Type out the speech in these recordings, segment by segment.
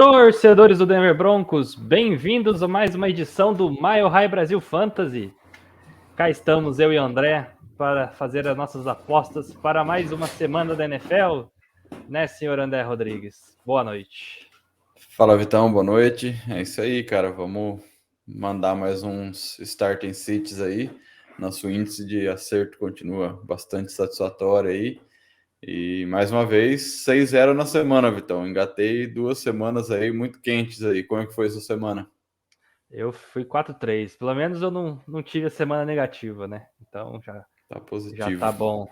Torcedores do Denver Broncos, bem-vindos a mais uma edição do Mile High Brasil Fantasy. Cá estamos eu e o André para fazer as nossas apostas para mais uma semana da NFL, né, senhor André Rodrigues? Boa noite. Fala, Vitão, boa noite. É isso aí, cara. Vamos mandar mais uns starting sits aí. Nosso índice de acerto continua bastante satisfatório aí. E mais uma vez, 6-0 na semana, Vitão. Engatei 2 semanas aí muito quentes aí. Como é que foi essa semana? Eu fui 4-3, pelo menos eu não tive a semana negativa, né? Então Tá já positivo. tá bom,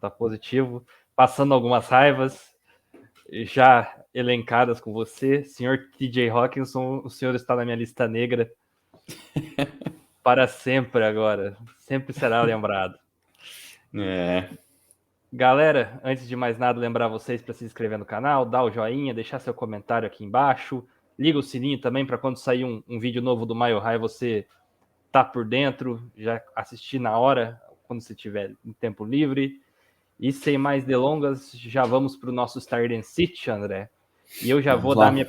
tá positivo. Passando algumas raivas, já elencadas com você. Senhor TJ Hawkinson, o senhor está na minha lista negra para sempre agora. Sempre será lembrado. É, Galera, antes de mais nada, lembrar vocês para se inscrever no canal, dar o joinha, deixar seu comentário aqui embaixo. Liga o sininho também para quando sair um vídeo novo do Mile High você tá por dentro, já assistir na hora, quando você tiver em tempo livre. E sem mais delongas, já vamos para o nosso Start and Sit, André. E eu já vamos vou dar lá. minha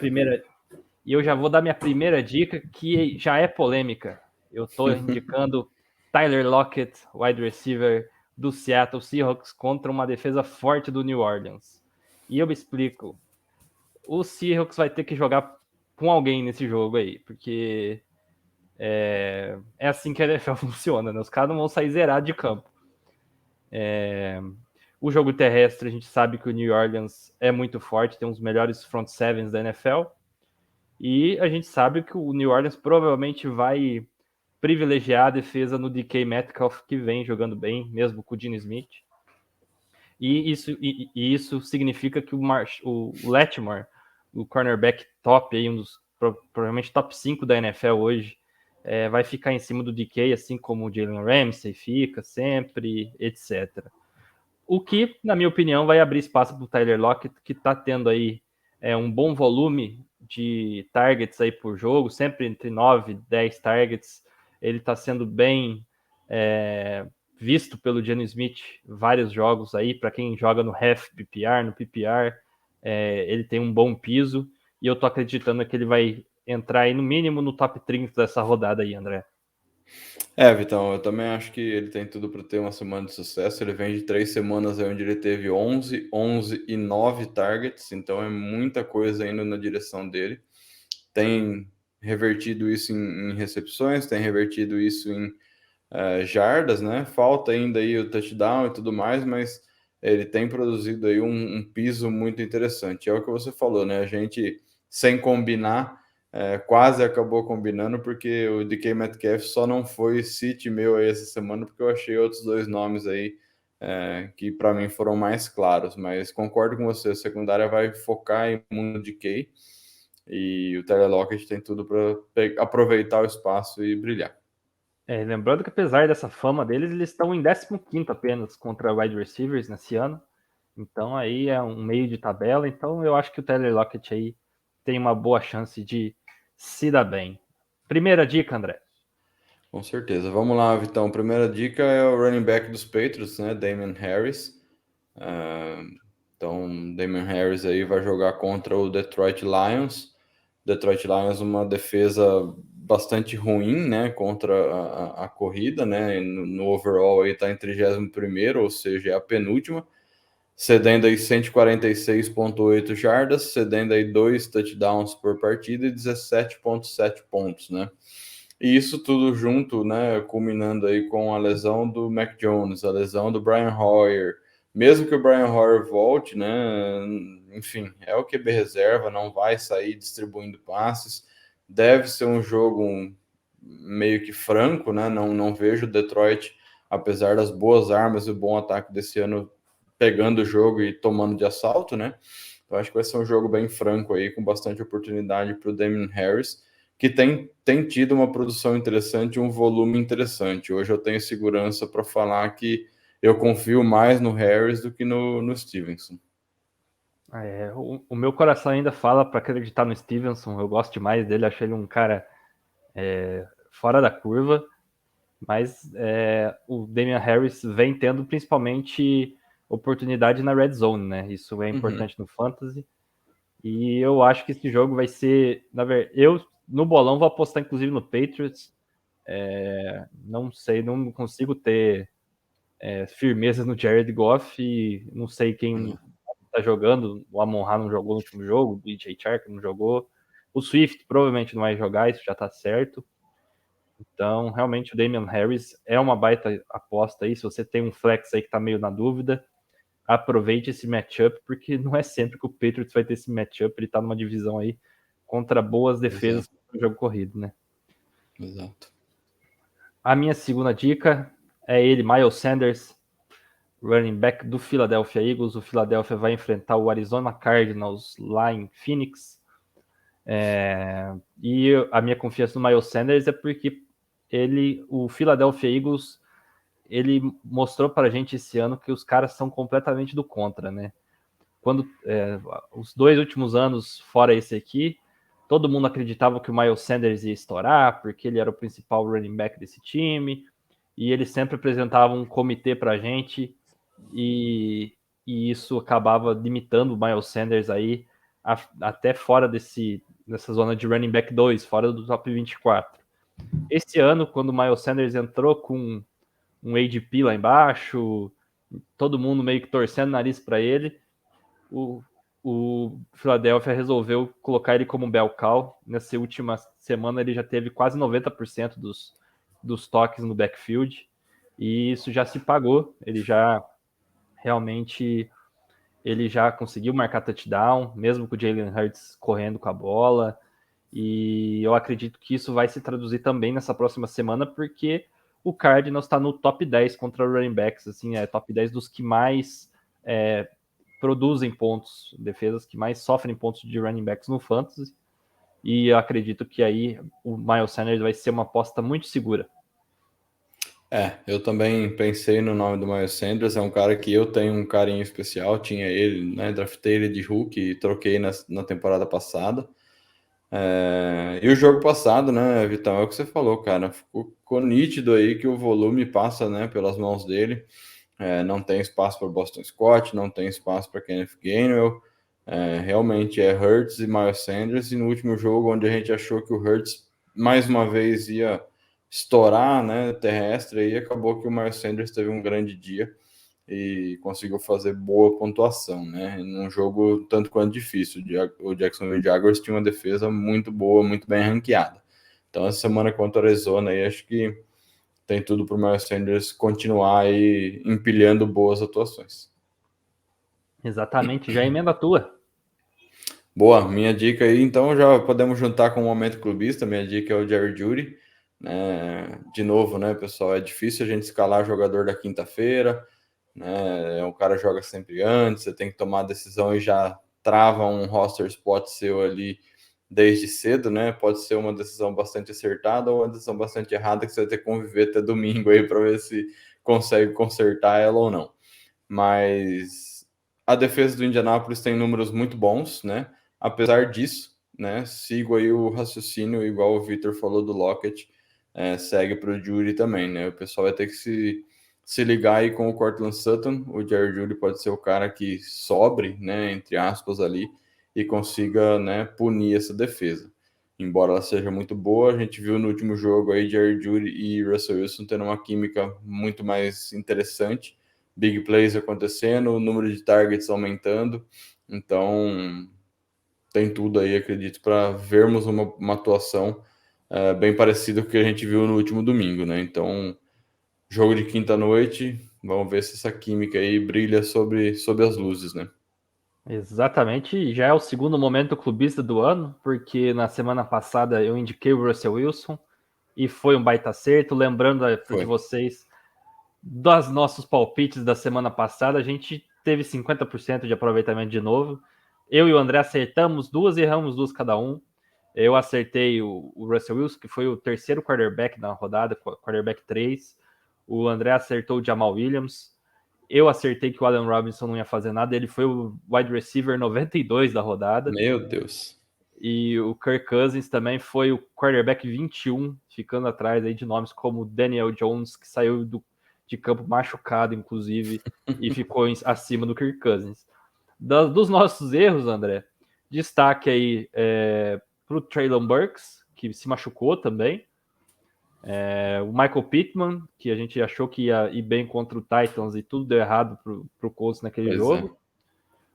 primeira dica, que já é polêmica. Eu estou indicando Tyler Lockett, wide receiver do Seattle Seahawks, contra uma defesa forte do New Orleans. E eu me explico. O Seahawks vai ter que jogar com alguém nesse jogo aí, porque é assim que a NFL funciona, né? Os caras não vão sair zerados de campo. O jogo terrestre, a gente sabe que o New Orleans é muito forte, tem um dos melhores front sevens da NFL. E a gente sabe que o New Orleans provavelmente vai privilegiar a defesa no DK Metcalf, que vem jogando bem, mesmo com o Gene Smith. E isso significa que o Lattimore, o cornerback top, aí, um dos provavelmente top 5 da NFL hoje, vai ficar em cima do DK, assim como o Jalen Ramsey fica sempre, etc. O que, na minha opinião, vai abrir espaço para o Tyler Lockett, que está tendo aí um bom volume de targets aí por jogo, sempre entre 9 e 10 targets. Ele está sendo bem visto pelo Geno Smith vários jogos aí, para quem joga no half PPR, no PPR, ele tem um bom piso, e eu tô acreditando que ele vai entrar aí no mínimo no top 30 dessa rodada aí, André. Vitão, eu também acho que ele tem tudo para ter uma semana de sucesso. Ele vem de 3 semanas aí onde ele teve 11, 11 e 9 targets, então é muita coisa indo na direção dele. Tem revertido isso em recepções, tem revertido isso em jardas, né? Falta ainda aí o touchdown e tudo mais, mas ele tem produzido aí um piso muito interessante. É o que você falou, né? A gente, sem combinar, quase acabou combinando, porque o DK Metcalf só não foi sit meu aí essa semana, porque eu achei outros 2 nomes aí que para mim foram mais claros, mas concordo com você, a secundária vai focar em muito DK e o Tyler Lockett tem tudo para aproveitar o espaço e brilhar. Lembrando que apesar dessa fama deles, eles estão em 15º apenas contra wide receivers nesse ano. Então aí é um meio de tabela. Então eu acho que o Tyler Lockett aí tem uma boa chance de se dar bem. Primeira dica, André. Com certeza. Vamos lá, Vitão. Primeira dica é o running back dos Patriots, né? Damian Harris. Então, Damian Harris aí vai jogar contra o Detroit Lions. Detroit Lions, uma defesa bastante ruim, né? Contra a corrida, né? No overall aí tá em 31º, ou seja, é a penúltima. Cedendo aí 146,8 jardas, cedendo aí 2 touchdowns por partida e 17,7 pontos, né? E isso tudo junto, né, culminando aí com a lesão do Mac Jones, a lesão do Brian Hoyer. Mesmo que o Brian Hoyer volte, né, enfim, é o QB reserva, não vai sair distribuindo passes. Deve ser um jogo meio que franco, né? Não vejo o Detroit, apesar das boas armas e o bom ataque desse ano, pegando o jogo e tomando de assalto, né? Então acho que vai ser um jogo bem franco aí, com bastante oportunidade para o Damian Harris, que tem tido uma produção interessante, um volume interessante. Hoje eu tenho segurança para falar que eu confio mais no Harris do que no Stevenson. O meu coração ainda fala para acreditar no Stevenson. Eu gosto demais dele, acho ele um cara fora da curva. Mas o Damian Harris vem tendo principalmente oportunidade na red zone, né? Isso é importante no fantasy. E eu acho que esse jogo vai ser, na verdade, eu no bolão vou apostar inclusive no Patriots. Não sei, não consigo ter firmeza no Jared Goff e não sei quem tá jogando. O Amon-Ra não jogou no último jogo, o DJ Chark não jogou. O Swift provavelmente não vai jogar, isso já tá certo. Então, realmente, o Damian Harris é uma baita aposta aí. Se você tem um flex aí que tá meio na dúvida, aproveite esse matchup, porque não é sempre que o Patriots vai ter esse matchup. Ele tá numa divisão aí contra boas defesas no jogo corrido, né? Exato. A minha segunda dica é ele, Miles Sanders, running back do Philadelphia Eagles. O Philadelphia vai enfrentar o Arizona Cardinals lá em Phoenix. E a minha confiança no Miles Sanders é porque o Philadelphia Eagles, ele mostrou para a gente esse ano que os caras são completamente do contra, né? Quando os 2 últimos anos, fora esse aqui, todo mundo acreditava que o Miles Sanders ia estourar, porque ele era o principal running back desse time, e ele sempre apresentava um comitê para a gente, e isso acabava limitando o Miles Sanders aí até fora dessa zona de running back 2, fora do top 24. Esse ano, quando o Miles Sanders entrou com um ADP lá embaixo, todo mundo meio que torcendo o nariz para ele, o Philadelphia resolveu colocar ele como bell cow. Nessa última semana ele já teve quase 90% dos toques no backfield, e isso já se pagou. Ele já conseguiu marcar touchdown, mesmo com o Jalen Hurts correndo com a bola, e eu acredito que isso vai se traduzir também nessa próxima semana, porque o Cardinals está no top 10 contra running backs, assim, top 10 dos que mais produzem pontos, defesas que mais sofrem pontos de running backs no fantasy, e eu acredito que aí o Miles Sanders vai ser uma aposta muito segura. Eu também pensei no nome do Miles Sanders, é um cara que eu tenho um carinho especial, tinha ele, né, draftei ele de rookie e troquei na temporada passada. E o jogo passado, né, Vitão, é o que você falou, cara, ficou nítido aí que o volume passa, né, pelas mãos dele. Não tem espaço para Boston Scott, não tem espaço para Kenneth Gainwell, realmente é Hurts e Miles Sanders, e no último jogo, onde a gente achou que o Hurts mais uma vez ia estourar, né, terrestre, aí acabou que o Miles Sanders teve um grande dia e conseguiu fazer boa pontuação, né, num jogo tanto quanto difícil. O Jacksonville Jaguars tinha uma defesa muito boa, muito bem ranqueada. Então, essa semana contra o Arizona, aí acho que tem tudo para o Miles Sanders continuar aí empilhando boas atuações. Exatamente, já emenda a tua. Boa, minha dica aí, então já podemos juntar com o momento clubista. Minha dica é o Jerry Jeudy, né? De novo, né, pessoal, é difícil a gente escalar jogador da quinta-feira, né? O cara joga sempre antes, você tem que tomar a decisão e já trava um roster spot seu ali desde cedo, né? Pode ser uma decisão bastante acertada ou uma decisão bastante errada, que você vai ter que conviver até domingo aí para ver se consegue consertar ela ou não. Mas a defesa do Indianapolis tem números muito bons, né? Apesar disso, né? Sigo aí o raciocínio, igual o Victor falou do Lockett, segue para o Jeudy também, né? O pessoal vai ter que se ligar aí com o Courtland Sutton. O Jerry Jeudy pode ser o cara que sobre, né? Entre aspas ali, e consiga, né? Punir essa defesa. Embora ela seja muito boa, a gente viu no último jogo aí Jerry Jeudy e Russell Wilson tendo uma química muito mais interessante. Big plays acontecendo, o número de targets aumentando. Então, tem tudo aí, acredito, para vermos uma atuação bem parecida com o que a gente viu no último domingo, né? Então, jogo de quinta-noite, vamos ver se essa química aí brilha sobre as luzes, né? Exatamente, já é o segundo momento clubista do ano, porque na semana passada eu indiquei o Russell Wilson e foi um baita acerto. Lembrando de vocês dos nossos palpites da semana passada, a gente teve 50% de aproveitamento de novo. Eu e o André acertamos duas e erramos duas cada um. Eu acertei o Russell Wilson, que foi o terceiro quarterback na rodada, quarterback 3. O André acertou o Jamal Williams. Eu acertei que o Allen Robinson não ia fazer nada. Ele foi o wide receiver 92 da rodada. Meu Deus. E o Kirk Cousins também foi o quarterback 21, ficando atrás aí de nomes como Daniel Jones, que saiu de campo machucado, inclusive, e ficou acima do Kirk Cousins. Dos nossos erros, André, Destaque aí para o Traylon Burks, que se machucou também. O Michael Pittman, que a gente achou que ia ir bem contra o Titans e tudo deu errado pro Colts naquele jogo.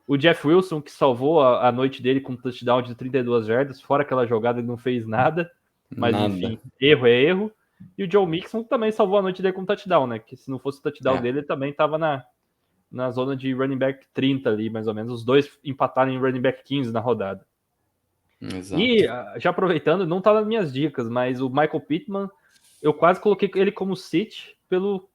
O Jeff Wilson, que salvou a noite dele com um touchdown de 32 jardas, fora aquela jogada ele não fez nada, mas enfim, erro é erro. E o Joe Mixon também salvou a noite dele com um touchdown, né? Que se não fosse o touchdown dele, ele também estava na zona de running back 30 ali, mais ou menos. Os dois empataram em running back 15 na rodada. Exato. E, já aproveitando, não tá nas minhas dicas, mas o Michael Pittman, eu quase coloquei ele como sit pelo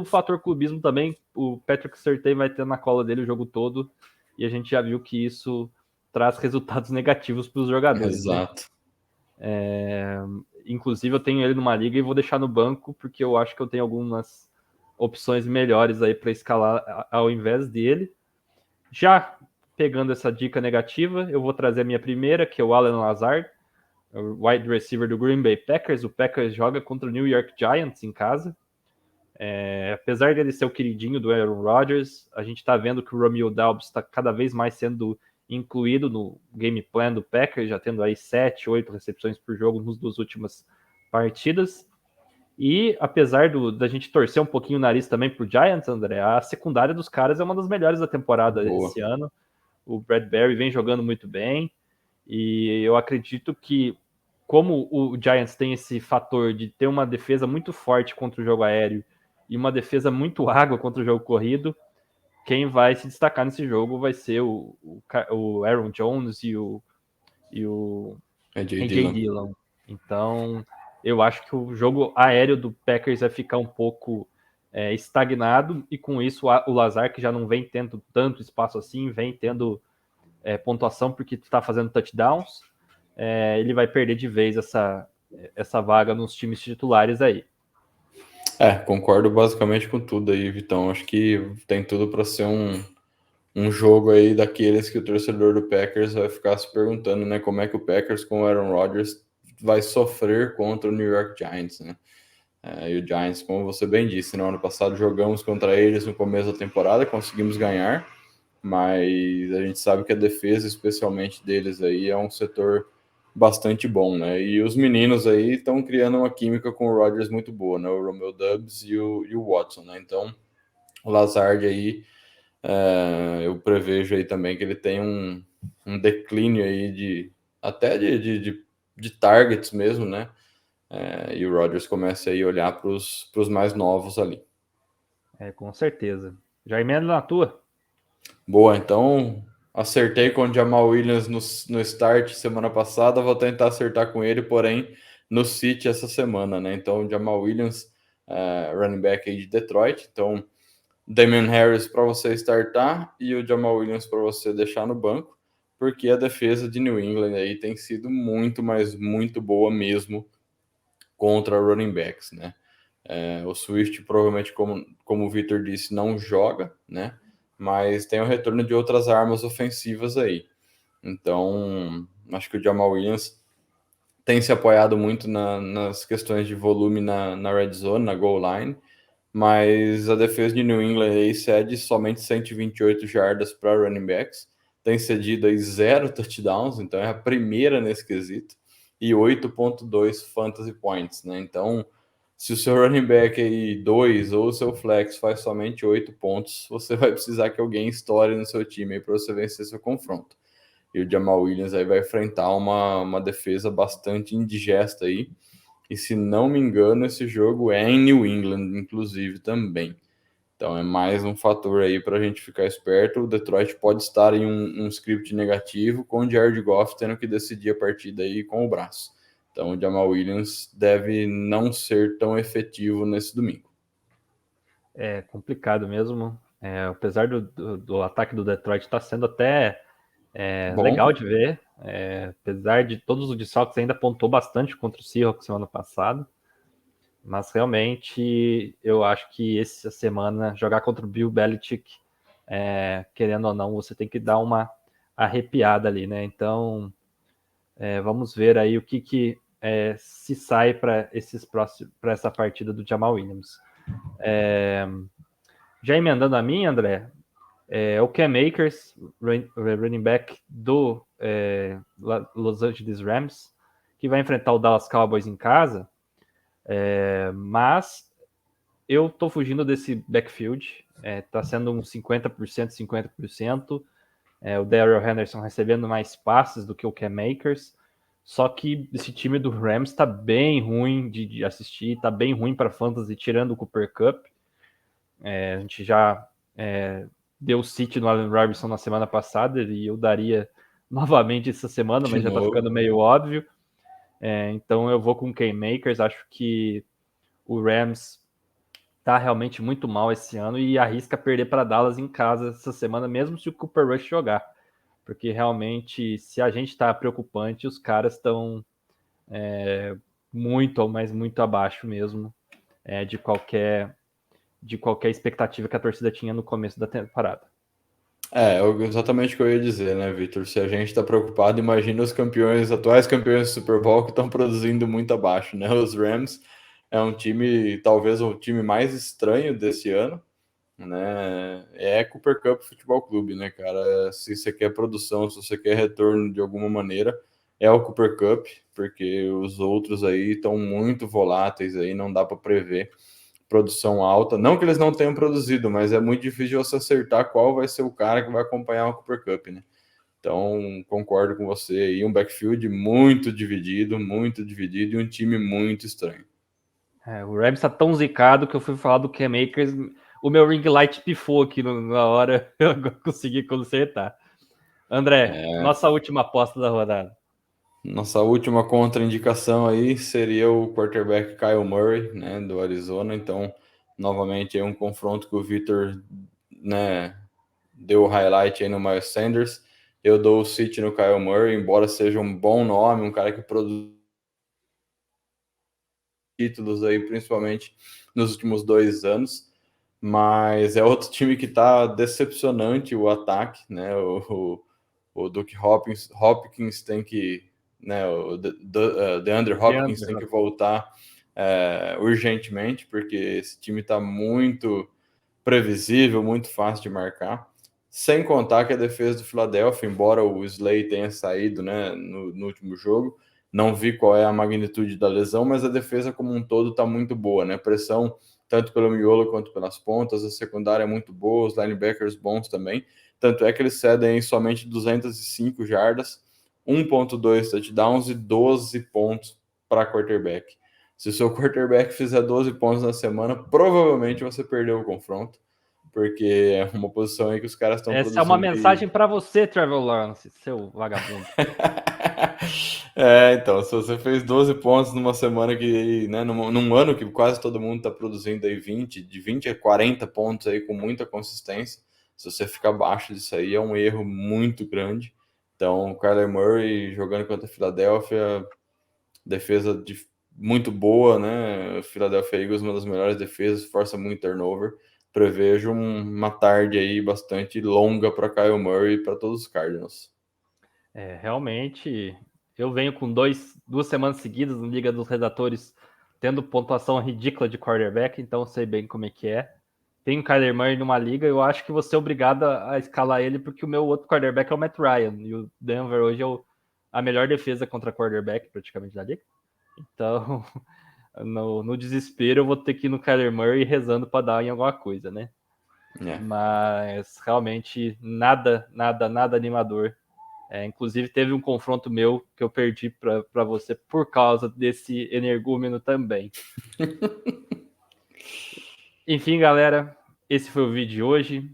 fator clubismo também. O Patrick Surtain vai ter na cola dele o jogo todo, e a gente já viu que isso traz resultados negativos para os jogadores. Exato. Né? Inclusive, eu tenho ele numa liga e vou deixar no banco, porque eu acho que eu tenho algumas opções melhores aí para escalar ao invés dele. Já pegando essa dica negativa, eu vou trazer a minha primeira, que é o Allen Lazard, o wide receiver do Green Bay Packers. O Packers joga contra o New York Giants em casa. Apesar dele ser o queridinho do Aaron Rodgers, a gente está vendo que o Romeo Doubs está cada vez mais sendo incluído no game plan do Packers, já tendo aí 7, 8 recepções por jogo nas duas últimas partidas. E apesar da gente torcer um pouquinho o nariz também pro Giants, André, a secundária dos caras é uma das melhores da temporada esse ano. O Bradbury vem jogando muito bem, e eu acredito que, como o Giants tem esse fator de ter uma defesa muito forte contra o jogo aéreo e uma defesa muito água contra o jogo corrido, quem vai se destacar nesse jogo vai ser o Aaron Jones e o AJ Dillon. Então, eu acho que o jogo aéreo do Packers vai ficar um pouco estagnado, e com isso o Lazard, que já não vem tendo tanto espaço assim, vem tendo pontuação porque está fazendo touchdowns, ele vai perder de vez essa vaga nos times titulares aí. Concordo basicamente com tudo aí, Vitão. Acho que tem tudo para ser um jogo aí daqueles que o torcedor do Packers vai ficar se perguntando, né? Como é que o Packers com o Aaron Rodgers vai sofrer contra o New York Giants, né? E o Giants, como você bem disse, no ano passado jogamos contra eles no começo da temporada, conseguimos ganhar, mas a gente sabe que a defesa, especialmente deles aí, é um setor bastante bom, né? E os meninos aí estão criando uma química com o Rodgers muito boa, né? O Romeo Doubs e o Watson, né? Então, o Lazard aí, eu prevejo aí também que ele tem um declínio aí até de targets mesmo, né? E o Rodgers começa aí a olhar para os mais novos ali. Com certeza. Já emenda na tua. Boa, então acertei com o Jamal Williams no start semana passada, vou tentar acertar com ele, porém no City essa semana, né? Então o Jamal Williams, running back aí de Detroit, então Damian Harris para você startar e o Jamal Williams para você deixar no banco, porque a defesa de New England aí tem sido muito, mas muito boa mesmo contra running backs, né? O Swift provavelmente, como o Victor disse, não joga, né? Mas tem o retorno de outras armas ofensivas aí. Então, acho que o Jamal Williams tem se apoiado muito nas questões de volume na red zone, na goal line, mas a defesa de New England aí cede somente 128 jardas para running backs, tem cedido aí 0 touchdowns, então é a primeira nesse quesito, e 8.2 fantasy points, né? Então, se o seu running back aí 2 ou o seu flex faz somente 8 pontos, você vai precisar que alguém estoure no seu time aí para você vencer seu confronto. E o Jamal Williams aí vai enfrentar uma defesa bastante indigesta aí. E se não me engano, esse jogo é em New England, inclusive, também. Então é mais um fator aí para a gente ficar esperto. O Detroit pode estar em um script negativo, com o Jared Goff tendo que decidir a partida aí com o braço. Então o Jamal Williams deve não ser tão efetivo nesse domingo. É complicado mesmo. Apesar do ataque do Detroit estar sendo até legal de ver, apesar de todos os desfalques, ainda apontou bastante contra o Seahawks semana passada. Mas realmente eu acho que essa semana jogar contra o Bill Belichick, querendo ou não, você tem que dar uma arrepiada ali, né? Então vamos ver aí o que se sai para essa partida do Jamal Williams. Já emendando a mim, André, É o Cam Akers, running back do Los Angeles Rams, que vai enfrentar o Dallas Cowboys em casa. Mas eu tô fugindo desse backfield. Tá sendo um 50%, 50%. O Darrell Henderson recebendo mais passes do que o Cam Akers. Só que esse time do Rams tá bem ruim de assistir, tá bem ruim para fantasy, tirando o Cooper Kupp. A gente já deu city no Allen Robinson na semana passada e eu daria novamente essa semana, De mas já tá novo. ficando meio óbvio. Então eu vou com o Cam Akers. Acho que o Rams tá realmente muito mal esse ano e arrisca perder para Dallas em casa essa semana, mesmo se o Cooper Rush jogar. Porque realmente, se a gente tá preocupante, os caras estão muito, mas muito abaixo mesmo de qualquer expectativa que a torcida tinha no começo da temporada. Exatamente o que eu ia dizer, né, Vitor? Se a gente está preocupado, imagina os campeões, atuais campeões do Super Bowl que estão produzindo muito abaixo, né? Os Rams é um time, talvez o time mais estranho desse ano, né? É Cooper Cup Futebol Clube, né, cara? Se você quer produção, se você quer retorno de alguma maneira, é o Cooper Cup, porque os outros aí estão muito voláteis aí, não dá para prever produção alta. Não que eles não tenham produzido, mas é muito difícil você acertar qual vai ser o cara que vai acompanhar o Cooper Cup, né? Então, concordo com você aí, um backfield muito dividido e um time muito estranho. O Rams tá tão zicado que eu fui falar do Cam Akers, o meu ring light pifou aqui na hora, eu consegui consertar. André, nossa última aposta da rodada. Nossa última contraindicação aí seria o quarterback Kyle Murray, né, do Arizona. Então, novamente, é um confronto que o Victor, né, deu o highlight aí no Miles Sanders. Eu dou o City no Kyle Murray, embora seja um bom nome, um cara que produz títulos aí, principalmente nos últimos 2 anos. Mas é outro time que está decepcionante o ataque, né? O Duke Hopkins tem que, né? O DeAndre Hopkins tem que voltar urgentemente, porque esse time está muito previsível, muito fácil de marcar. Sem contar que a defesa do Philadelphia, embora o Slay tenha saído, né, no último jogo, não vi qual é a magnitude da lesão, mas a defesa como um todo está muito boa, né? Pressão tanto pelo miolo quanto pelas pontas, a secundária é muito boa, os linebackers bons também. Tanto é que eles cedem somente 205 jardas, 1.2 touchdowns e 12 pontos para quarterback. Se o seu quarterback fizer 12 pontos na semana, provavelmente você perdeu o confronto, porque é uma posição aí que os caras estão Essa é uma produzindo. mensagem para você, Trevor Lawrence, seu vagabundo. Então, se você fez 12 pontos numa semana que, né, num ano que quase todo mundo está produzindo aí de 20 a 40 pontos aí com muita consistência, se você ficar abaixo disso aí é um erro muito grande. Então, o Kyler Murray jogando contra a Filadélfia, defesa muito boa, né? Philadelphia Eagles, uma das melhores defesas, força muito turnover. Prevejo uma tarde aí bastante longa para Kyle Murray e para todos os Cardinals. Realmente, eu venho com 2 semanas seguidas na Liga dos Redatores tendo pontuação ridícula de quarterback, então sei bem como é que é. Tem o Kyler Murray numa liga, eu acho que você é obrigado a escalar ele, porque o meu outro quarterback é o Matt Ryan, e o Denver hoje é a melhor defesa contra quarterback praticamente da liga. Então, no desespero, eu vou ter que ir no Kyler Murray rezando para dar em alguma coisa, né? Mas realmente nada animador. Inclusive, teve um confronto meu que eu perdi para você por causa desse energúmeno também. Enfim, galera, esse foi o vídeo de hoje.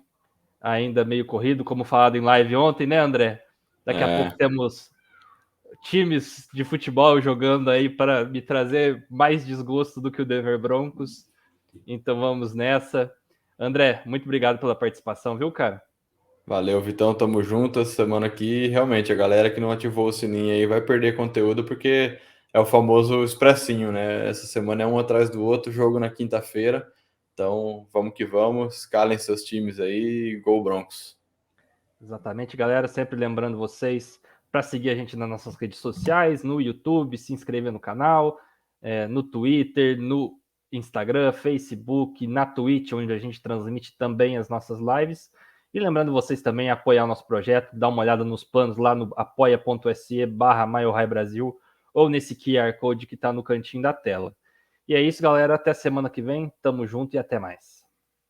Ainda meio corrido, como falado em live ontem, né, André? Daqui a pouco temos times de futebol jogando aí para me trazer mais desgosto do que o Denver Broncos. Então vamos nessa. André, muito obrigado pela participação, viu, cara? Valeu, Vitão, tamo junto essa semana aqui. Realmente, a galera que não ativou o sininho aí vai perder conteúdo porque é o famoso expressinho, né? Essa semana é um atrás do outro, jogo na quinta-feira. Então, vamos que vamos, escalem seus times aí, Gol Broncos. Exatamente, galera. Sempre lembrando vocês para seguir a gente nas nossas redes sociais, no YouTube, se inscrever no canal, no Twitter, no Instagram, Facebook, na Twitch, onde a gente transmite também as nossas lives. E lembrando vocês também apoiar o nosso projeto, dar uma olhada nos planos lá no apoia.se/MileHighBrasil ou nesse QR Code que está no cantinho da tela. E é isso, galera. Até semana que vem. Tamo junto e até mais.